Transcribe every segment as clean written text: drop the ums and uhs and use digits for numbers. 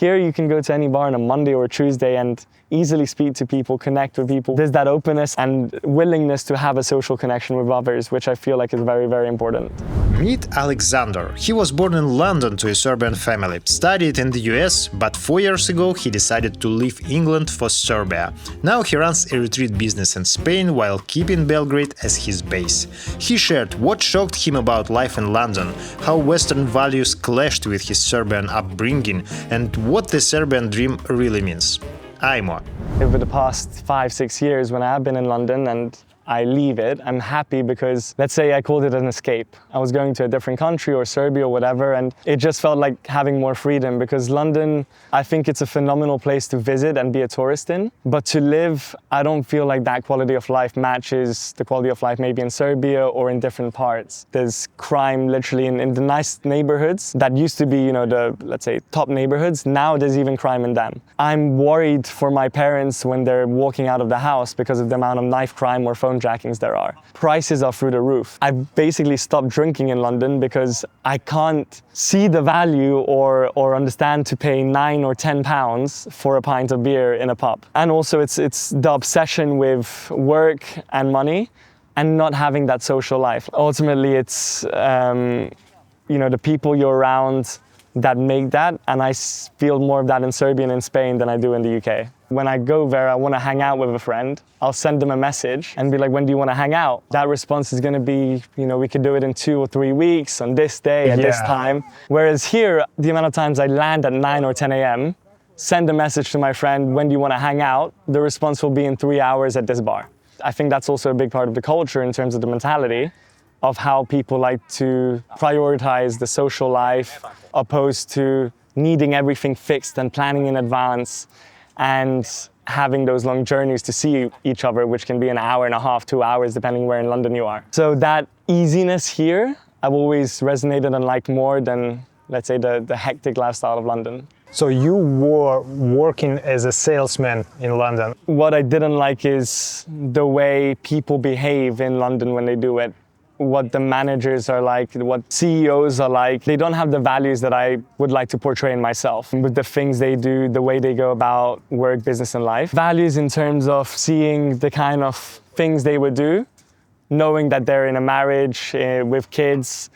Here you can go to any bar on a Monday or a Tuesday and easily speak to people, connect with people. There's that openness and willingness to have a social connection with others, which I feel like is very, very important. Meet Alexander. He was born in London to a Serbian family, studied in the US, but 4 years ago he decided to leave England for Serbia. Now he runs a retreat business in Spain while keeping Belgrade as his base. He shared what shocked him about life in London, how Western values clashed with his Serbian upbringing, and what the Serbian dream really means. Ajmo. Over the past 5-6 years when I have been in London and I leave it, I'm happy because, let's say I called it an escape. I was going to a different country or Serbia or whatever, and it just felt like having more freedom because London, I think it's a phenomenal place to visit and be a tourist in. But to live, I don't feel like that quality of life matches the quality of life maybe in Serbia or in different parts. There's crime literally in the nice neighborhoods that used to be, the, let's say, top neighborhoods. Now there's even crime in them. I'm worried for my parents when they're walking out of the house because of the amount of knife crime or phone jackings there are. Prices are through the roof. I basically stopped drinking in London because I can't see the value or understand to pay £9 or £10 for a pint of beer in a pub. And also it's the obsession with work and money and not having that social life. Ultimately it's the people you're around that make that, and I feel more of that in Serbia and in Spain than I do in the UK. When I go there, I want to hang out with a friend. I'll send them a message and be like, when do you want to hang out? That response is going to be, we could do it in 2 or 3 weeks, on this day, at this time. Whereas here, the amount of times I land at 9 or 10 a.m., send a message to my friend, when do you want to hang out? The response will be in 3 hours at this bar. I think that's also a big part of the culture in terms of the mentality of how people like to prioritize the social life opposed to needing everything fixed and planning in advance and having those long journeys to see each other, which can be an hour and a half, 2 hours, depending where in London you are. So that easiness here, I've always resonated and liked more than, let's say, the hectic lifestyle of London. So you were working as a salesman in London. What I didn't like is the way people behave in London when they do it. What the managers are like, what CEOs are like. They don't have the values that I would like to portray in myself. With the things they do, the way they go about work, business, and life. Values in terms of seeing the kind of things they would do, knowing that they're in a marriage with kids,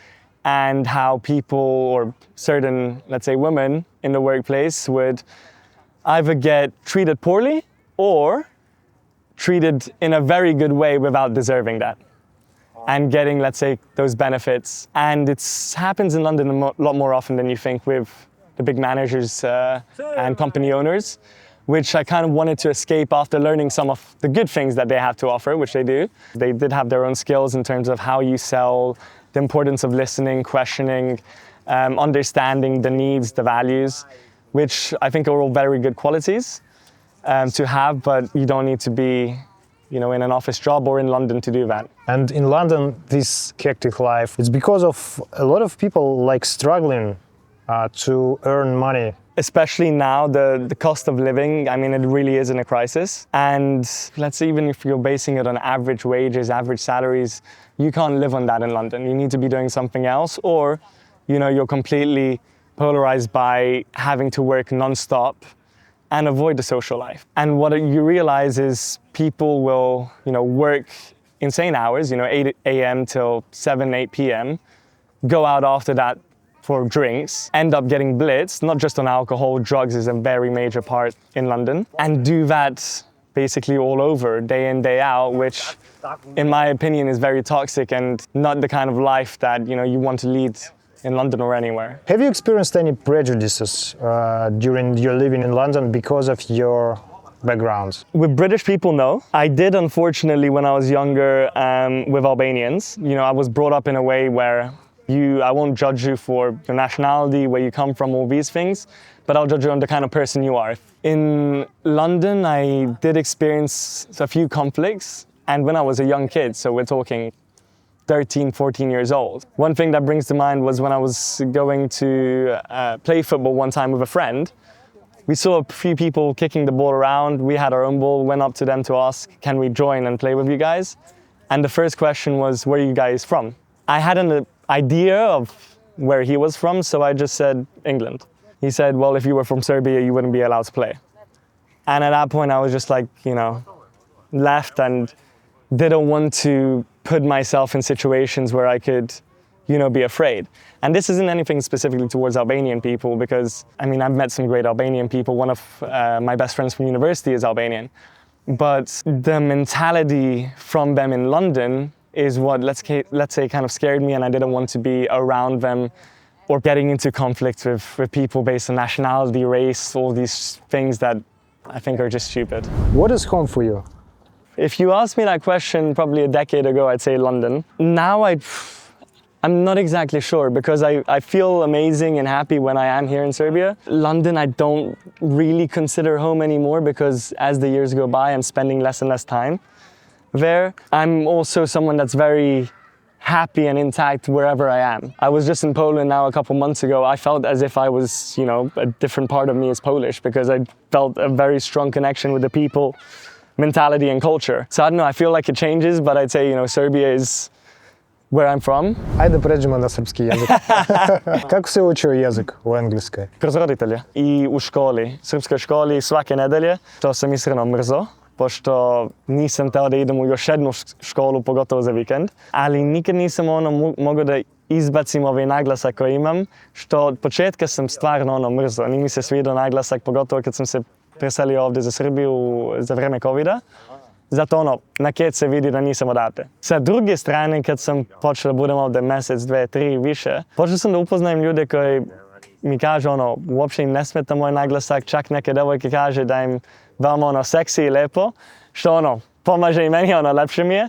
and how people or certain, let's say, women in the workplace would either get treated poorly or treated in a very good way without deserving that. And getting, let's say, those benefits. And it happens in London a lot more often than you think with the big managers and company owners, which I kind of wanted to escape after learning some of the good things that they have to offer, which they do. They did have their own skills in terms of how you sell, the importance of listening, questioning, understanding the needs, the values, which I think are all very good qualities to have, but you don't need to be in an office job or in London to do that. And in London, this hectic life, it's because of a lot of people struggling to earn money. Especially now, the cost of living, it really is in a crisis. And let's say even if you're basing it on average wages, average salaries, you can't live on that in London. You need to be doing something else, or you're completely polarized by having to work non-stop and avoid the social life. And what you realize is people will, work insane hours, 8 a.m. till 7, 8 p.m., go out after that for drinks, end up getting blitzed, not just on alcohol, drugs is a very major part in London, and do that basically all over, day in, day out, which in my opinion is very toxic and not the kind of life that, you want to lead in London or anywhere. Have you experienced any prejudices during your living in London because of your background? With British people, no. I did, unfortunately, when I was younger with Albanians. I was brought up in a way where I won't judge you for your nationality, where you come from, all these things, but I'll judge you on the kind of person you are. In London, I did experience a few conflicts, and when I was a young kid, so we're talking 13, 14 years old. One thing that brings to mind was when I was going to play football one time with a friend. We saw a few people kicking the ball around. We had our own ball, went up to them to ask, can we join and play with you guys? And the first question was, where are you guys from? I had an idea of where he was from, so I just said England. he said, well, if you were from Serbia, you wouldn't be allowed to play. And at that point, I was just like, left and didn't want to put myself in situations where I could, be afraid. And this isn't anything specifically towards Albanian people because, I've met some great Albanian people. One of my best friends from university is Albanian. But the mentality from them in London is what, let's say, kind of scared me, and I didn't want to be around them or getting into conflict with people based on nationality, race, all these things that I think are just stupid. What is home for you? If you asked me that question probably a decade ago, I'd say London. Now I'm not exactly sure because I feel amazing and happy when I am here in Serbia. London I don't really consider home anymore because as the years go by, I'm spending less and less time there. I'm also someone that's very happy and intact wherever I am. I was just in Poland now a couple months ago. I felt as if I was, a different part of me is Polish because I felt a very strong connection with the people, mentality and culture. So I don't know, I feel like it changes, but I'd say, Serbia is where I'm from. Ajde pređemo na srpski jezik. Kako se učio jezik u engleskoj? Kroz roditelje i u školi, srpskoj školi svake nedelje, što sam iskreno mrzo, pošto nisam teo da idem u još jednu školu, pogotovo za vikend, ali nikad nisam mogao da izbacim ovaj naglasak koji imam, što od početka sam stvarno mrzo. Nije mi se sviđao naglasak, pogotovo kad sam se preselio ovdje za Srbiju za vreme covida. Zato na kec se vidi da nisam odavde. Sa druge strane, kad sam počeo da budem ovdje mjesec, dve, tri više, počeo sam da upoznajem ljude koji mi kažu uopće im ne smeta moj naglasak, čak neke devojke kaže da im veoma seksi i lepo, što pomaže i meni, lepše mi je,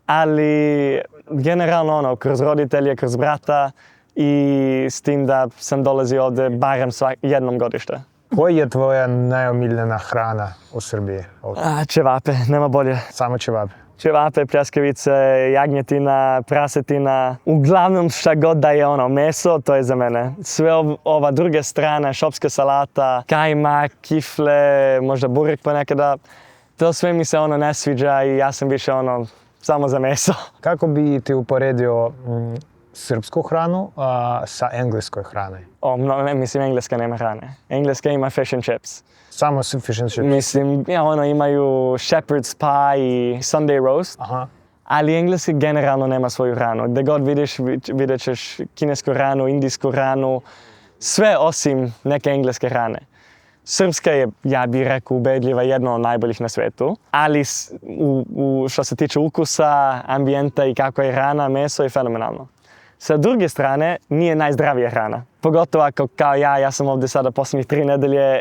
ali generalno kroz roditelje, kroz brata i s tim da sam dolazio ovdje barem jednom godište. Koja je tvoja najomiljena hrana u Srbiji? Ćevape, nema bolje. Samo ćevape? Ćevape, pljeskavice, jagnjetina, prasetina, uglavnom šta god da je meso, to je za mene. Sve ova druga strana, šopska salata, kajmak, kifle, možda burek ponekada, to sve mi se ne sviđa i ja sam više samo za meso. Kako bi ti uporedio srpsku hranu sa engleskoj hranom? Engleska nema hrane. Engleska ima fish and chips. Samo fish and chips? Imaju shepherd's pie i Sunday roast. Aha. Ali engleski generalno nema svoju hranu. Gdje god vidiš, vidjet ćeš kinesku hranu, indijsku hranu, sve osim neke engleske hrane. Srpska je, ja bih rekao, ubedljiva, jedna od najboljih na svetu, ali što se tiče ukusa, ambijenta i kako je hrana, meso je fenomenalno. Sa druge strane, nije najzdravija hrana. Pogotovo ako kao ja sam ovdje sada posljednjih 3 nedelje,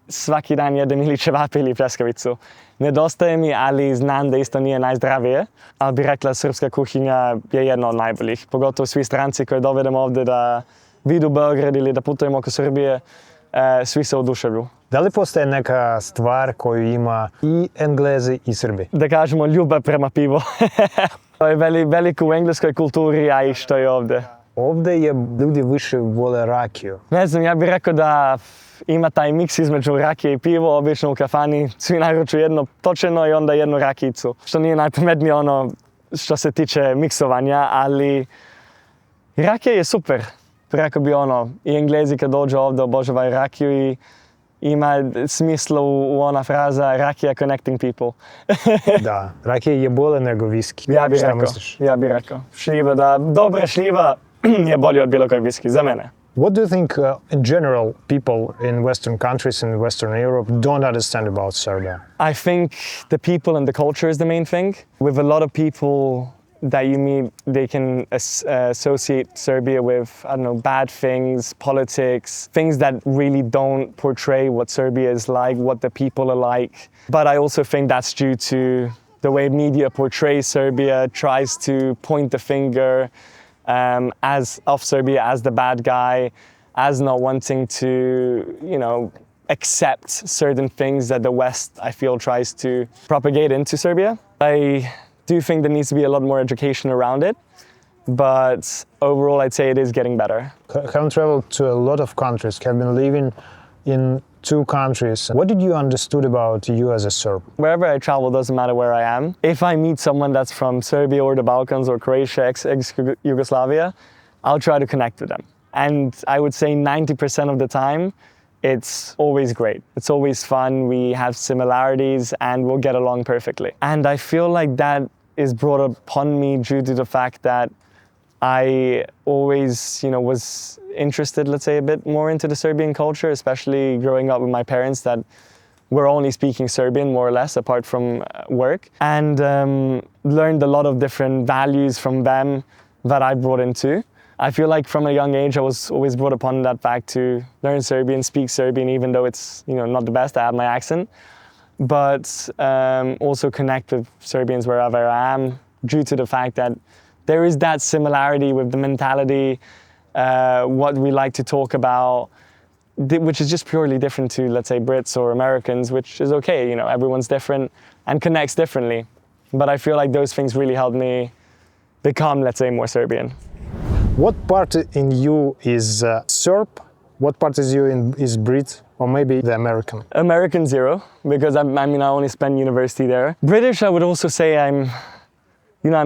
svaki dan jedem ili ćevape ili pljeskavicu. Nedostaje mi, ali znam da isto nije najzdravije, ali bih rekla srpska kuhinja je jedna od najboljih. Pogotovo svi stranci koji dovedemo ovdje da vidu Belgrade ili da putujemo oko Srbije, svi se oduševlju. Da li postoje neka stvar koju ima i Englezi i Srbi? Da kažemo ljubav prema pivu. To je veliko u engleskoj kulturi, a i što je ovdje. Ovdje ljudi više vole rakiju. Ne znam, ja bih rekao da ima taj miks između rakije i pivo. Obično u kafani svi naručuju jedno točeno i onda jednu rakijicu. Što nije najpametnije što se tiče miksovanja, ali rakija je super. Rekao bi i Englezi kad dođu ovdje obožavaju rakiju i ima smisla u ona fraza rakija connecting people. Da, rakija je bolje nego viski. Ja bih rekao. Šljiva, dobra šljiva je bolje od bilo koji viski, za mene. What do you think in general people in Western countries in Western Europe don't understand about Serbia? I think the people and the culture is the main thing. With a lot of people that you meet, they can associate Serbia with, bad things, politics, things that really don't portray what Serbia is like, what the people are like. But I also think that's due to the way media portrays Serbia, tries to point the finger of Serbia as the bad guy, as not wanting to, accept certain things that the West, I feel, tries to propagate into Serbia. I do think there needs to be a lot more education around it, but overall I'd say it is getting better. Having traveled to a lot of countries, have been living in 2 countries. What did you understood about you as a Serb? Wherever I travel, doesn't matter where I am. If I meet someone that's from Serbia or the Balkans or Croatia, ex-Yugoslavia, I'll try to connect with them. And I would say 90% of the time, it's always great. It's always fun. We have similarities and we'll get along perfectly. And I feel like that is brought upon me due to the fact that I always, was interested, let's say, a bit more into the Serbian culture, especially growing up with my parents that were only speaking Serbian, more or less, apart from work. And learned a lot of different values from them that I brought into. I feel like from a young age, I was always brought upon that fact to learn Serbian, speak Serbian, even though it's not the best. I have my accent, but also connect with Serbians wherever I am, due to the fact that there is that similarity with the mentality, what we like to talk about, which is just purely different to, let's say, Brits or Americans, which is okay. Everyone's different and connects differently. But I feel like those things really helped me become, let's say, more Serbian. What part in you is Serb? What part is Brit? Or maybe the American? American zero, because I only spent university there. British, I would also say I'm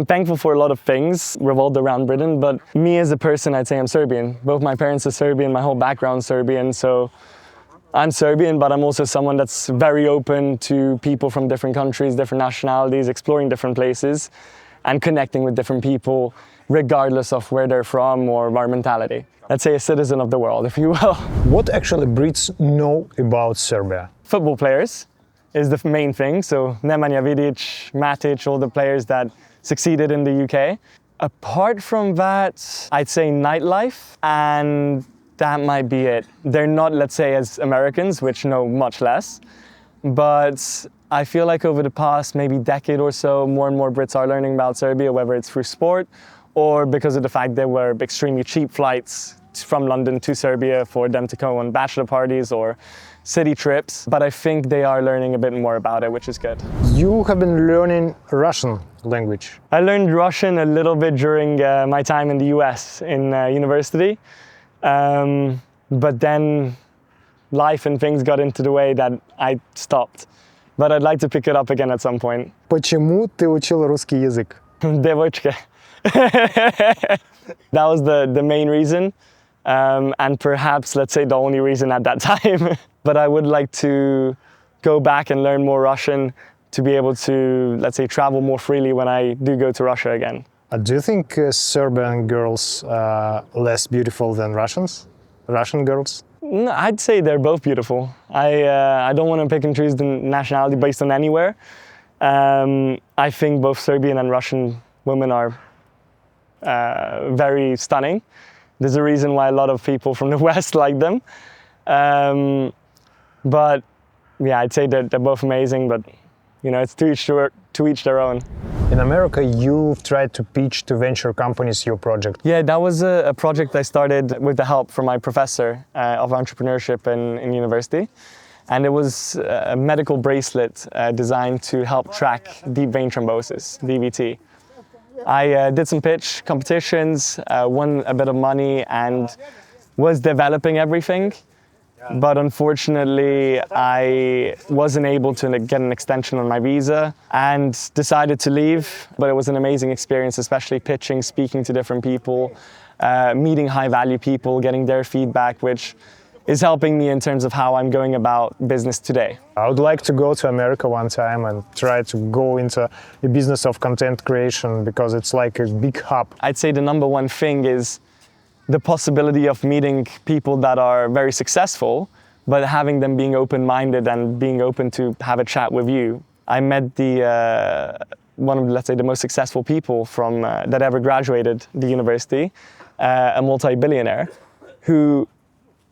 thankful for a lot of things revolved around Britain, but me as a person, I'd say I'm Serbian. Both my parents are Serbian, my whole background's Serbian, so I'm Serbian, but I'm also someone that's very open to people from different countries, different nationalities, exploring different places, and connecting with different people, regardless of where they're from or our mentality. Let's say a citizen of the world, if you will. What actually Brits know about Serbia? Football players is the main thing, so Nemanja Vidic, Matic, all the players that succeeded in the UK. Apart from that, I'd say nightlife, and that might be it. They're not, let's say, as Americans, which know much less, but I feel like over the past maybe decade or so, more and more Brits are learning about Serbia, whether it's through sport or because of the fact there were extremely cheap flights from London to Serbia for them to go on bachelor parties or city trips. But I think they are learning a bit more about it, which is good. You have been learning Russian language. I learned Russian a little bit during my time in the US in university. But then life and things got into the way that I stopped. But I'd like to pick it up again at some point. Почему ты учил русский язык? Девочка. That was the main reason. And perhaps, let's say, the only reason at that time. But I would like to go back and learn more Russian to be able to, let's say, travel more freely when I do go to Russia again. Do you think Serbian girls are less beautiful than Russian girls? No, I'd say they're both beautiful. I don't want to pick and choose the nationality based on anywhere. I think both Serbian and Russian women are very stunning. There's a reason why a lot of people from the West like them. But yeah, I'd say they're both amazing, but it's to each their own. In America, you've tried to pitch to venture companies your project. Yeah, that was a project I started with the help from my professor of entrepreneurship in university. And it was a medical bracelet designed to help track deep vein thrombosis, DVT. I did some pitch competitions, won a bit of money, and was developing everything. But unfortunately, I wasn't able to get an extension on my visa and decided to leave. But it was an amazing experience, especially pitching, speaking to different people, meeting high-value people, getting their feedback, which is helping me in terms of how I'm going about business today. I would like to go to America one time and try to go into the business of content creation because it's like a big hub. I'd say the number one thing is the possibility of meeting people that are very successful, but having them being open-minded and being open to have a chat with you. I met one of, let's say, the most successful people from that ever graduated the university, a multi-billionaire, who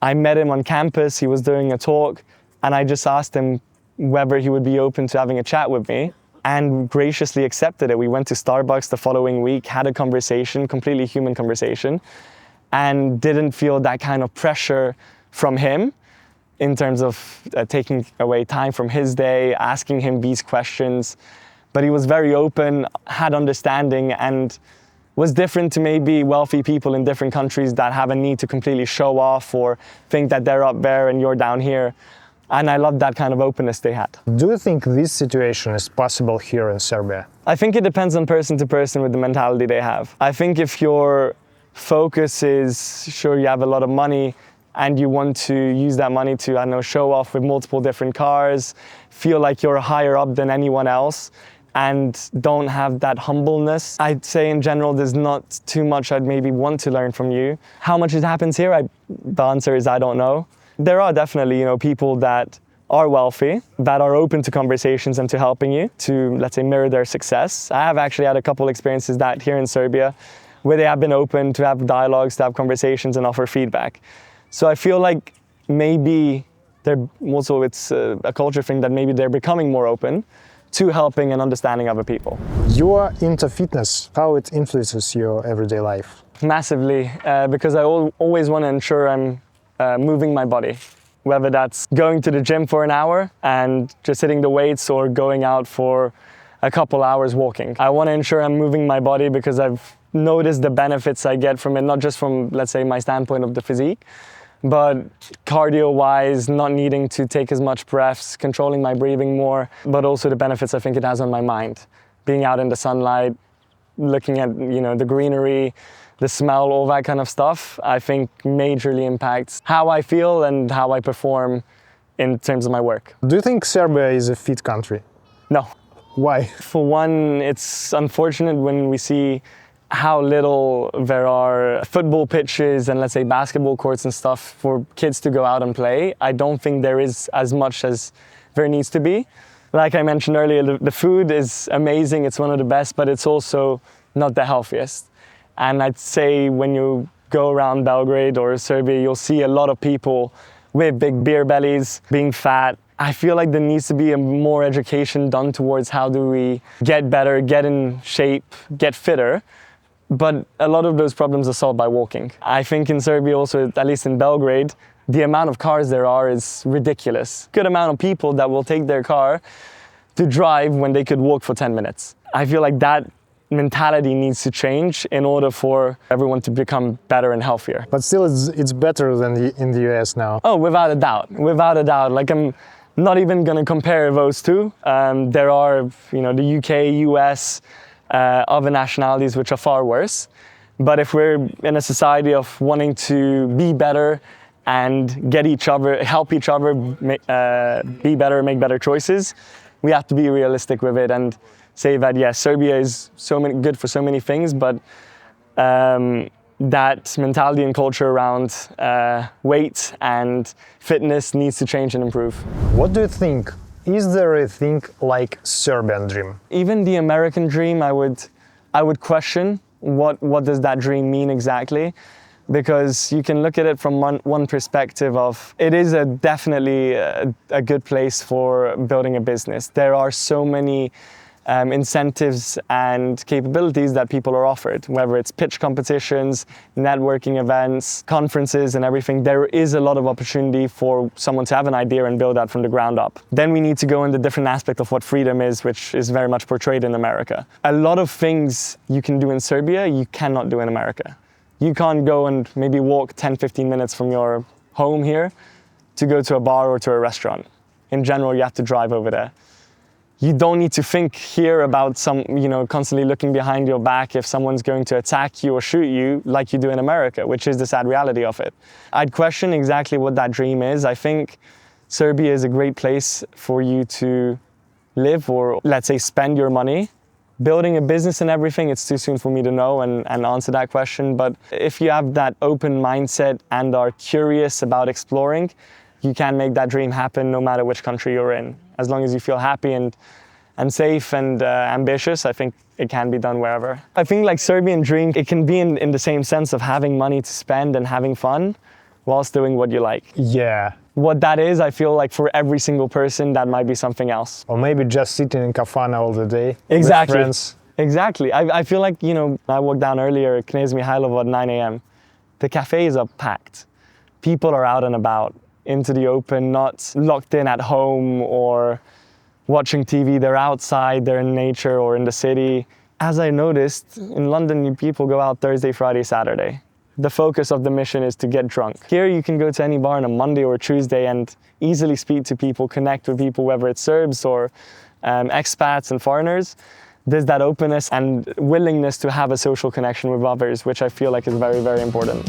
I met him on campus. He was doing a talk, and I just asked him whether he would be open to having a chat with me, and graciously accepted it. We went to Starbucks the following week, had a conversation, completely human conversation, and didn't feel that kind of pressure from him in terms of taking away time from his day, asking him these questions. But he was very open, had understanding, and was different to maybe wealthy people in different countries that have a need to completely show off or think that they're up there and you're down here. And I loved that kind of openness they had. Do you think this situation is possible here in Serbia? I think it depends on person to person with the mentality they have. I think if you're focus is, sure, you have a lot of money and you want to use that money to, I don't know, show off with multiple different cars, feel like you're higher up than anyone else, and don't have that humbleness. I'd say in general, there's not too much I'd maybe want to learn from you. How much it happens here, the answer is I don't know. There are definitely, people that are wealthy, that are open to conversations and to helping you to, let's say, mirror their success. I have actually had a couple experiences that here in Serbia, where they have been open to have dialogues, to have conversations and offer feedback. So I feel like maybe it's a culture thing that maybe they're becoming more open to helping and understanding other people. You are into fitness. How it influences your everyday life? Massively, because I always want to ensure I'm moving my body. Whether that's going to the gym for an hour and just hitting the weights or going out for a couple hours walking. I want to ensure I'm moving my body because I've noticed the benefits I get from it, not just from, let's say, my standpoint of the physique, but cardio-wise, not needing to take as much breaths, controlling my breathing more, but also the benefits I think it has on my mind. Being out in the sunlight, looking at, the greenery, the smell, all that kind of stuff, I think majorly impacts how I feel and how I perform in terms of my work. Do you think Serbia is a fit country? No. Why? For one, it's unfortunate when we see how little there are football pitches and, let's say, basketball courts and stuff for kids to go out and play. I don't think there is as much as there needs to be. Like I mentioned earlier, the food is amazing, it's one of the best, but it's also not the healthiest. And I'd say when you go around Belgrade or Serbia, you'll see a lot of people with big beer bellies, being fat. I feel like there needs to be more education done towards how do we get better, get in shape, get fitter. But a lot of those problems are solved by walking. I think in Serbia also, at least in Belgrade, the amount of cars there are is ridiculous. Good amount of people that will take their car to drive when they could walk for 10 minutes. I feel like that mentality needs to change in order for everyone to become better and healthier. But still, it's better than in the US now. Oh, without a doubt, without a doubt. Like, I'm not even gonna compare those two. There are, the UK, US, other nationalities which are far worse. But if we're in a society of wanting to be better and get each other, help each other be better, make better choices, we have to be realistic with it and say that, yes, Serbia is good for so many things, but that mentality and culture around weight and fitness needs to change and improve. What do you think? Is there a thing like Serbian dream? Even the American dream, I would question what does that dream mean exactly, because you can look at it from one perspective of it is definitely a good place for building a business. There are so many incentives and capabilities that people are offered, whether it's pitch competitions, networking events, conferences and everything. There is a lot of opportunity for someone to have an idea and build that from the ground up. Then we need to go in the different aspect of what freedom is, which is very much portrayed in America. A lot of things you can do in Serbia, you cannot do in America. You can't go and maybe walk 10-15 minutes from your home here to go to a bar or to a restaurant. In general, you have to drive over there. You don't need to think here about constantly looking behind your back if someone's going to attack you or shoot you like you do in America, which is the sad reality of it. I'd question exactly what that dream is. I think Serbia is a great place for you to live or, let's say, spend your money. Building a business and everything, it's too soon for me to know and answer that question. But if you have that open mindset and are curious about exploring, you can make that dream happen no matter which country you're in. As long as you feel happy and safe and ambitious, I think it can be done wherever. I think like Serbian dream, it can be in the same sense of having money to spend and having fun whilst doing what you like. Yeah. What that is, I feel like for every single person, that might be something else. Or maybe just sitting in kafana all the day Exactly. with friends. Exactly. I feel like, I walked down earlier at Knez Mihailovo at 9 a.m. The cafes are packed. People are out and about, into the open, not locked in at home or watching TV. They're outside, they're in nature or in the city. As I noticed, in London, people go out Thursday, Friday, Saturday. The focus of the mission is to get drunk. Here you can go to any bar on a Monday or a Tuesday and easily speak to people, connect with people, whether it's Serbs or expats and foreigners. there's that openness and willingness to have a social connection with others, which I feel like is very, very important.